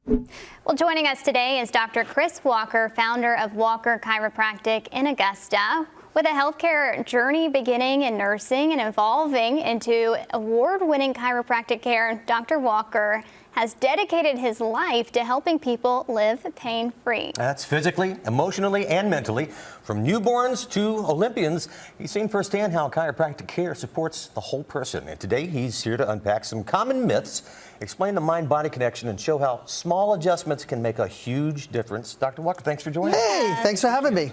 Well, joining us today is Dr. Chris Walker, founder of Walker Chiropractic in Augusta. With a healthcare journey beginning in nursing and evolving into award-winning chiropractic care, Dr. Walker has dedicated his life to helping people live pain-free. That's physically, emotionally, and mentally. From newborns to Olympians, he's seen firsthand how chiropractic care supports the whole person. And today, he's here to unpack some common myths, explain the mind-body connection, and show how small adjustments can make a huge difference. Dr. Walker, thanks for joining us. Hey, thanks for having me.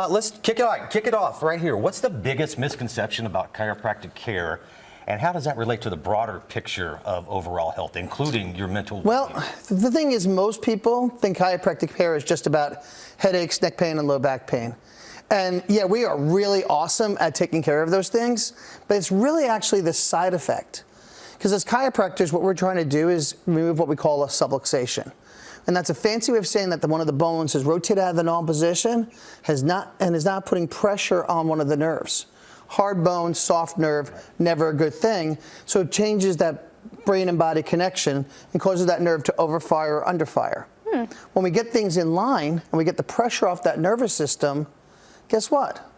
Let's kick it off right here. What's the biggest misconception about chiropractic care? And how does that relate to the broader picture of overall health, including your mental well-being? Well, the thing is, most people think chiropractic care is just about headaches, neck pain, and low back pain. And yeah, we are really awesome at taking care of those things, but it's really actually the side effect. Because as chiropractors, what we're trying to do is remove what we call a subluxation. And that's a fancy way of saying that one of the bones has rotated out of the normal position, is not putting pressure on one of the nerves. Hard bone, soft nerve, never a good thing. So it changes that brain and body connection and causes that nerve to overfire or underfire. When we get things in line and we get the pressure off that nervous system, guess what?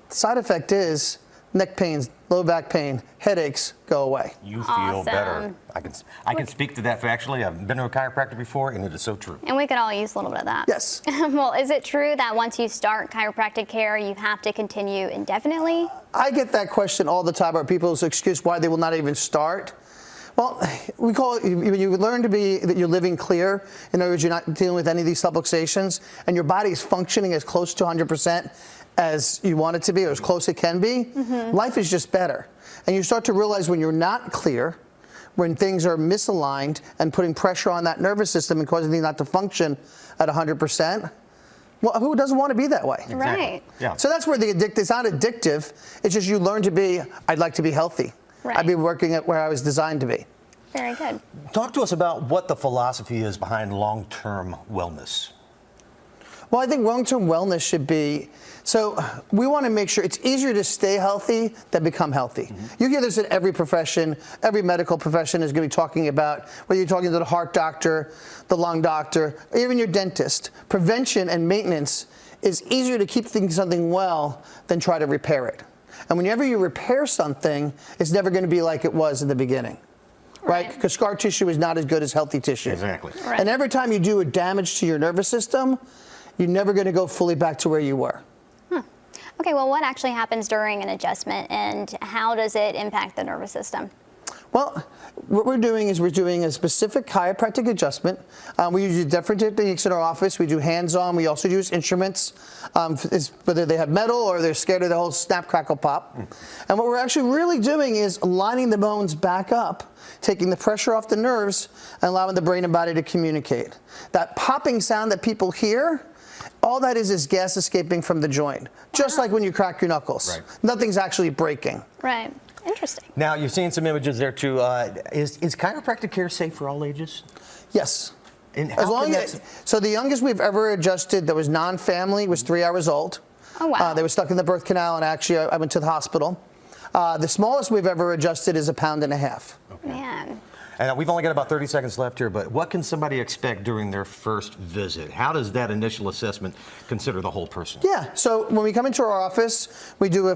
The side effect is neck pains, low back pain, headaches go away. You feel better. I can speak to that factually. I've been to a chiropractor before, and it is so true. And we could all use a little bit of that. Yes. Well, is it true that once you start chiropractic care, you have to continue indefinitely? I get that question all the time about people's excuse why they will not even start. Well, we call it, when you learn to be, that you're living clear, in other words, you're not dealing with any of these subluxations, and your body is functioning as close to 100% as you want it to be, or as close it can be, life is just better. And you start to realize when you're not clear, when things are misaligned and putting pressure on that nervous system and causing things not to function at 100%, well, who doesn't want to be that way? Exactly. Right. Yeah. So that's where it's not addictive, it's just you learn to be, I'd like to be healthy. Right. I'd be working at where I was designed to be. Very good. Talk to us about what the philosophy is behind long-term wellness. Well, I think long-term wellness should be, so we want to make sure it's easier to stay healthy than become healthy. You hear this in every profession. Every medical profession is going to be talking about, whether you're talking to the heart doctor, the lung doctor, or even your dentist. Prevention and maintenance is easier to keep something well than try to repair it. And whenever you repair something, it's never going to be like it was in the beginning. Right? Because scar tissue is not as good as healthy tissue. Exactly. Right. And every time you do a damage to your nervous system, you're never going to go fully back to where you were. Okay, well, what actually happens during an adjustment, and how does it impact the nervous system? Well, what we're doing is we're doing a specific chiropractic adjustment. We use different techniques in our office. We do hands-on. We also use instruments, whether they have metal or they're scared of the whole snap, crackle, pop. And what we're actually really doing is lining the bones back up, taking the pressure off the nerves, and allowing the brain and body to communicate. That popping sound that people hear, all that is gas escaping from the joint, just like when you crack your knuckles. Right. Nothing's actually breaking. Right. Interesting. Now, you've seen some images there, too. Is chiropractic care safe for all ages? Yes. And As long as, so the youngest we've ever adjusted that was non-family was 3 hours old. Oh, wow. They were stuck in the birth canal, and actually I went to the hospital. The smallest we've ever adjusted is 1.5 pounds. Okay. Man. And we've only got about 30 seconds left here, but what can somebody expect during their first visit? How does that initial assessment consider the whole person? Yeah, so when we come into our office, we do a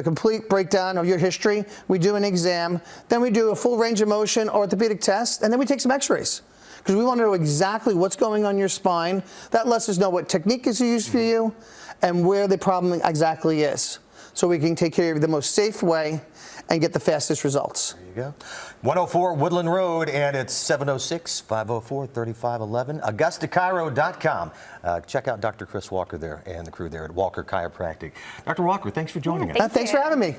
complete breakdown of your history, we do an exam, then we do a full range of motion orthopedic test, and then we take some x-rays. Because we want to know exactly what's going on in your spine. That lets us know what technique is used for you and where the problem exactly is. So we can take care of you the most safe way and get the fastest results. There you go. 104 Woodland Road, and it's 706-504-3511. AugustaChiro.com. Check out Dr. Chris Walker there and the crew there at Walker Chiropractic. Dr. Walker, thanks for joining us. Thanks for having me.